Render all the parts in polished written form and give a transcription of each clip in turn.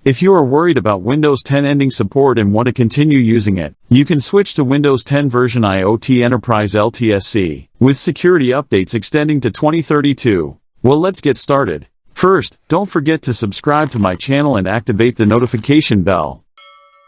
If you are worried about Windows 10 ending support and want to continue using it, you can switch to Windows 10 version IoT Enterprise LTSC, with security updates extending to 2032. Well, let's get started. First, don't forget to subscribe to my channel and activate the notification bell.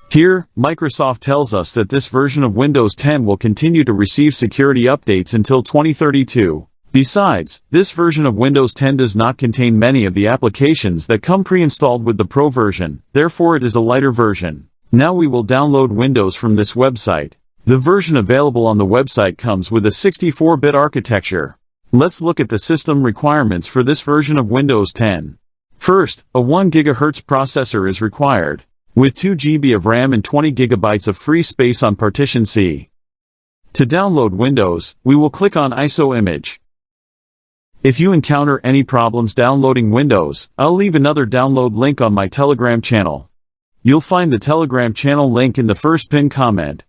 Here, Microsoft tells us that this version of Windows 10 will continue to receive security updates until 2032. Besides, this version of Windows 10 does not contain many of the applications that come pre-installed with the Pro version, therefore it is a lighter version. Now we will download Windows from this website. The version available on the website comes with a 64-bit architecture. Let's look at the system requirements for this version of Windows 10. First, a 1 GHz processor is required, with 2 GB of RAM and 20 GB of free space on partition C. To download Windows, we will click on ISO image. If you encounter any problems downloading Windows, I'll leave another download link on my Telegram channel. You'll find the Telegram channel link in the first pinned comment.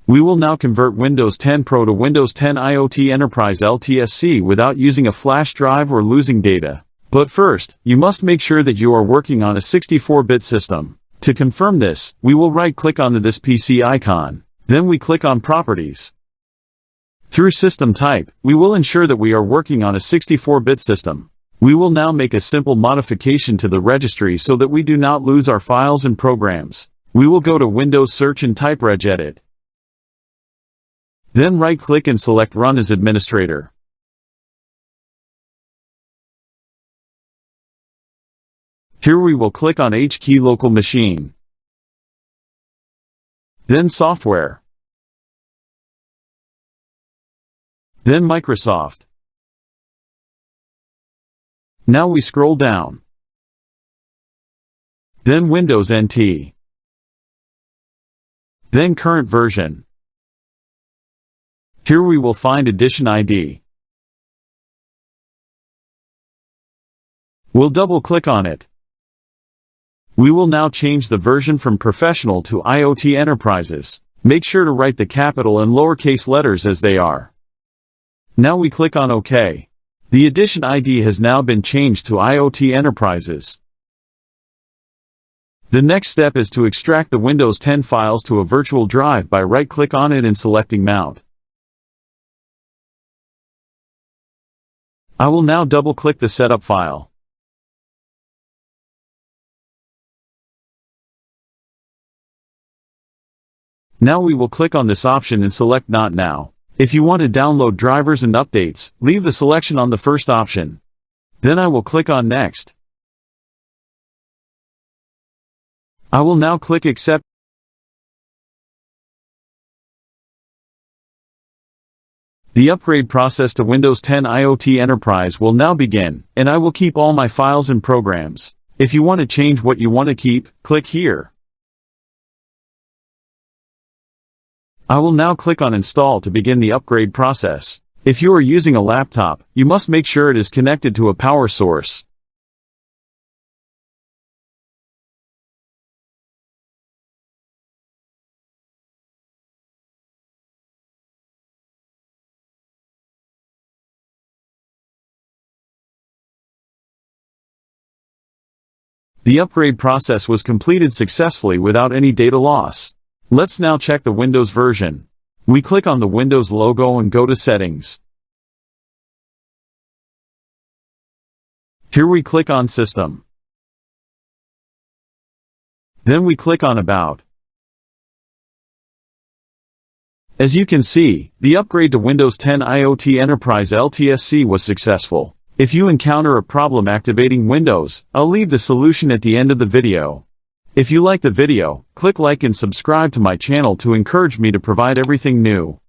We will now convert Windows 10 Pro to Windows 10 IoT Enterprise LTSC without using a flash drive or losing data. But first, you must make sure that you are working on a 64-bit system. To confirm this, we will right-click on this PC icon. Then we click on Properties. Through System Type, we will ensure that we are working on a 64-bit system. We will now make a simple modification to the registry so that we do not lose our files and programs. We will go to Windows Search and type regedit. Then right-click and select Run as Administrator. Here we will click on HKey Local Machine. Then Software. Then Microsoft. Now we scroll down. Then Windows NT. Then Current Version. Here we will find Edition ID. We'll double-click on it. We will now change the version from Professional to IoT Enterprises. Make sure to write the capital and lowercase letters as they are. Now we click on OK. The Edition ID has now been changed to IoT Enterprises. The next step is to extract the Windows 10 files to a virtual drive by right-click on it and selecting Mount. I will now double-click the setup file. Now we will click on this option and select Not Now. If you want to download drivers and updates, leave the selection on the first option. Then I will click on Next. I will now click Accept. The upgrade process to Windows 10 IoT Enterprise will now begin, and I will keep all my files and programs. If you want to change what you want to keep, click here. I will now click on Install to begin the upgrade process. If you are using a laptop, you must make sure it is connected to a power source. The upgrade process was completed successfully without any data loss. Let's now check the Windows version. We click on the Windows logo and go to Settings. Here we click on System. Then we click on About. As you can see, the upgrade to Windows 10 IoT Enterprise LTSC was successful. If you encounter a problem activating Windows, I'll leave the solution at the end of the video. If you like the video, click like and subscribe to my channel to encourage me to provide everything new.